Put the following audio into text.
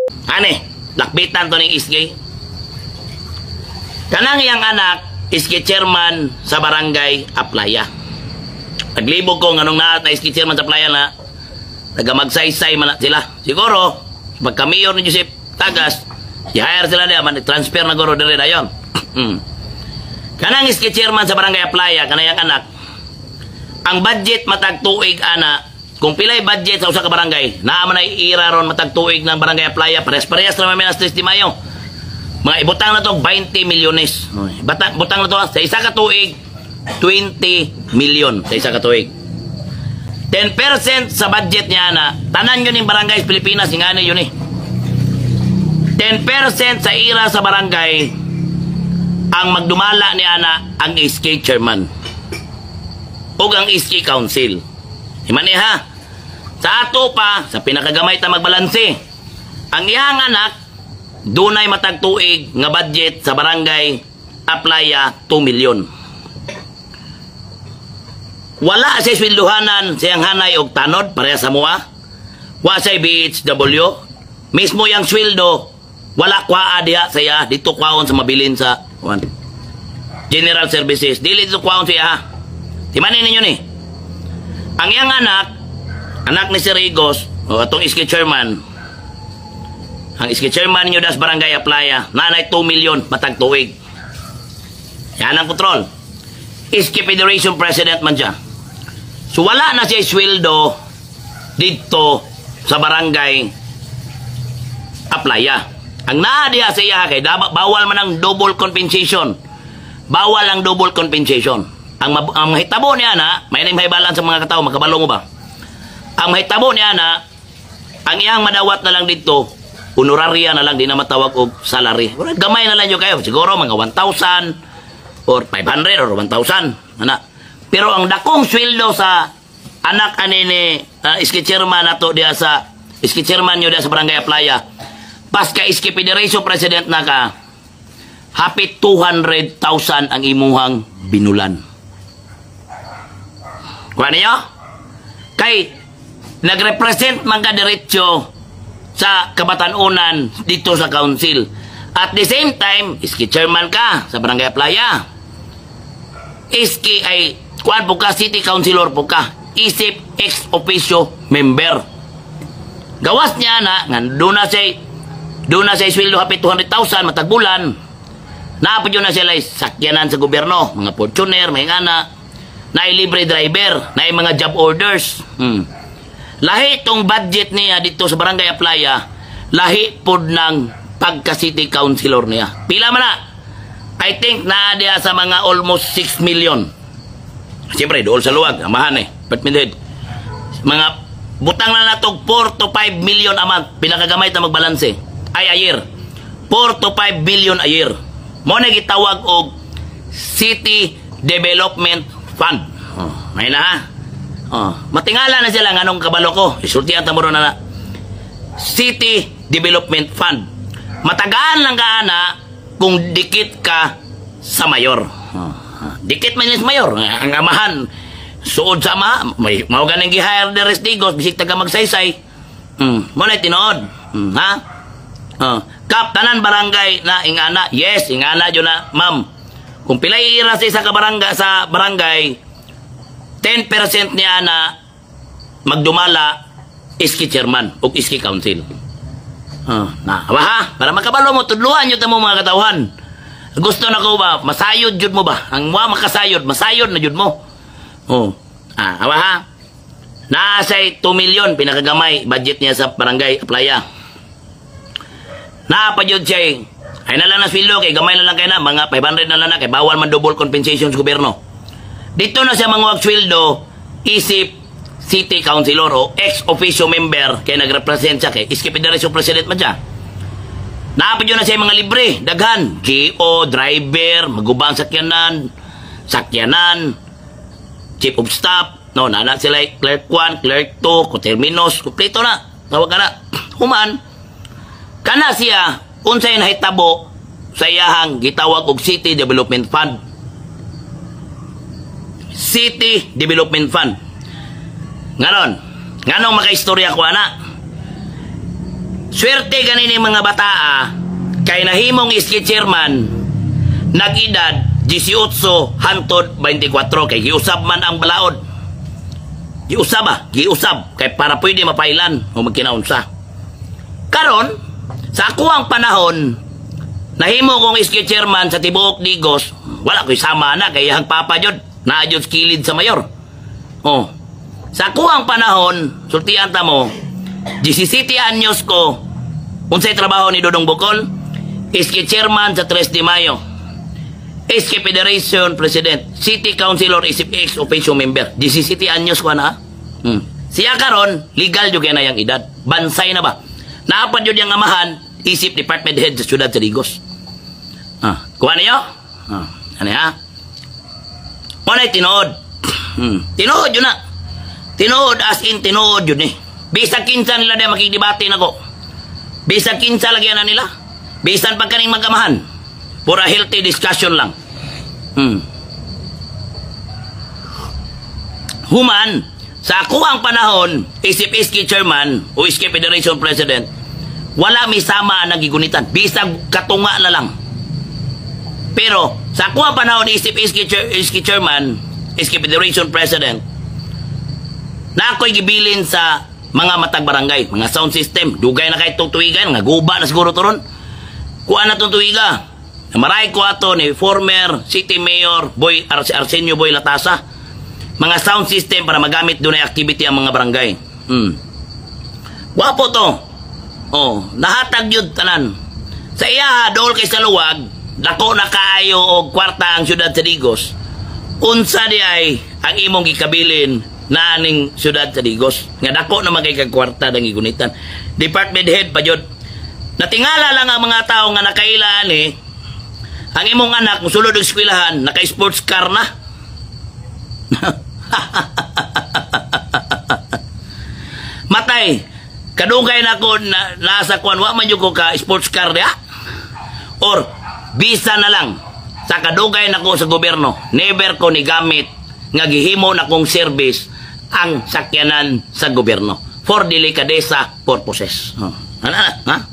Ane, lakbitan to ning iski. Kanang iyang anak, iski chairman sa barangay Aplaya. Naglibog ko nganong na iski chairman sa Aplaya na taga-magsaysay man sila. Siguro, pagka-mayor ni Joseph Tagas, i-hire sila niya, transfer na guro diri dayon. Kanang iski chairman sa barangay Aplaya, kanang anak, ang budget matag tuig ana, kung pilay budget sa usa ka barangay, naaman ay iraron matag tuig ng barangay Aplaya, pares-parehas na may minas 3 Mayo. Mga ibutang na to 20 milyones. Butang na to sa isa ka tuig 20 million sa isa ka tuig. 10% sa budget niya na tanan yun yung barangay sa Pilipinas, ingani yun eh. 10% sa ira sa barangay ang magdumala ni ana ang SK chairman o ang SK council. Himani ha, sa ato pa sa pinakagamay ta magbalanse ang iyang anak dunay matag tuig nga budget sa barangay Aplaya 2 million. Wala sa sweldohanan siyang hanay og tanod pareha sa mua. Wa say BHW. Mismo yang sweldo wala kwa diha saya dito kwaon sa mabilin sa General Services. Dili dito kwaon siya. Timanin ninyo ni. Ang iyang anak ni Sir Igos, o atong iski chairman. Ang iski chairman niyo das barangay Aplaya, nanay 2 million matag tuig. Yan ang kontrol. Iski Federation President man siya. So wala na siya sweldo dito sa barangay Aplaya. Ang naadiya sa iya kay bawal man ang double compensation. Bawal ang double compensation. Ang mahitabo niya na, may nahibalan sa mga katao, magkabalo mo ba? Ang mahitabo niya na, ang iyang madawat na lang dito, honoraria na lang, di na matawag og salary. Gamay na lang nyo kayo. Siguro mga 1,000 or 500 or 1,000. Pero ang dakong sweldo sa anak ani ni iski chairman nato diya sa iski chairman nyo diya sa barangay Aplaya, pas ka iski Federation President na ka, hapit 200,000 ang imuhang binulan. Kuha niyo? Kay nagrepresent man ka diretso sa Kabatanunan dito sa council. At the same time, iski chairman ka sa barangay Aplaya. Iski ay kuan po ka, city councilor po ka. Isip ex officio member. Gawas niya na, doon na siya sweldo hapit 200,000 matag bulan. Naapod yun na sila sakyanan sa gobyerno, mga Fortuner, mga anak, na libre driver, na mga job orders. Lahi itong budget niya dito sa barangay Aplaya, lahi po ng pagka-city councilor niya. Pila man na? I think na diya sa mga almost 6 million. Siyempre, doon sa luwag, amahan eh. Mga butang na natog 4 to 5 million a month, pinakagamay na magbalanse. Ay, a year. 4 to 5 billion a year. Mo na gitawag og City Development Fund. May na ha? Matingala na sila nganong kabalo ko. Isultihan ta mo na City Development Fund. Matagaan lang ka na kung dikit ka sa mayor. Dikit man sa mayor. Ang amahan, suod sa ama, may ganang gi-hire de Restigos, bisik taga magsaysay. Mo na tinood. Ha? Kap tanan barangay na ingana. Yes, ingana yun na, ma'am. Kung pilay ira sa isa ka barangay, 10% niya na magdumala iski chairman o iski council. Ha? Para makabalo mo, tudluan nyo mo mga katauhan. Gusto na ko ba? Masayod jud mo ba? Ang mga makasayod, masayod na jud mo. Ha? Nasay 2 million, pinakagamay, budget niya sa barangay Aplaya. Naapa jud siya ay nalang na sweldo, kay gamay na lang kayo na, mga 500 na lang na, kay bawal man double compensation sa gobyerno. Dito na siya mga sweldo, isip city councilor o ex-officio member, kay nagrepresent siya, kay iski Federation President man siya. Naapa jud na siya mga libre, daghan, GO, driver, magubang sakyanan, chief of staff, no, nana sila clerk 1, clerk 2, koterminos, kumpleto na, tawag ka na. Human, kana siya, unsay nahitabo sa iyahang gitawag og City Development Fund. City Development Fund. Nganong makaistorya ko ana. swerte ganini mga bataa kay nahimong iski chairman nag-edad 18 hantod 24 kay giusab man ang balaod. Giusab kay para pwede mapailan o magkinaunsa. Karon sa ako ang panahon nahimo kong iski chairman sa tibuok Digos, wala ko'y sama na kay ang papa jud naa jud kilid sa mayor. Oh. Sa ako ang panahon, sultian ta mo, 17 anyos ko, unsay trabaho ni Dodong Bukol, iski chairman sa 3 de Mayo. SK Federation President, City Councilor, isip ex officio member. 17 anyos ko na. Siya karon legal jud na yang edad. Bansay na ba? Naapad jud yang amahan, isip department head sa syudad sa Digos. Kuha niyo? Ano ya? Unay tinuod. Tinuod yun na. Tinuod as in tinuod yun eh. Bisag kinsa nila na makikidebate na ko. Bisag kinsa lagyan na nila. Bisan pag kaning magamahan. Pura healthy discussion lang. Human, sa ako ang panahon, isip iski chairman o iski federation president, wala may sama ang nagigunitan. Bisag katunga na lang. Pero, sa ako ang panahon, isip iski chairman, iski federation president, na ako'y gibilin sa mga matag barangay, mga sound system, dugay na kahit tuwigan, nga guba na siguro turon. Kuha na itong tuwiga. Maray ko ato ni former City Mayor Arsenio Boy Latasa. Mga sound system para magamit doon ay activity ang mga barangay. Wapo to. Nahatag yun tanan. Sa iya, dool kay sa luwag, dako na kaayo o kwarta ang syudad sa Digos. Unsa di ay ang imong gikabilin na aning syudad sa Digos. Nga dako na magay kwarta ng igunitan. Department head pa yun. Natingala lang ang mga tao nga nakailaan eh. Ang imong anak, musulod ng eskwelahan, naka-sports car na. Matay, kadugay na ko na nasa kuwan, wa man yung ko ka sports car niya. Or, bisa na lang, sa kadugay na ko sa gobyerno, never ko ni gamit, nga gihimo na kong service, ang sakyanan sa gobyerno. For delicadeza purposes. Ano, ha?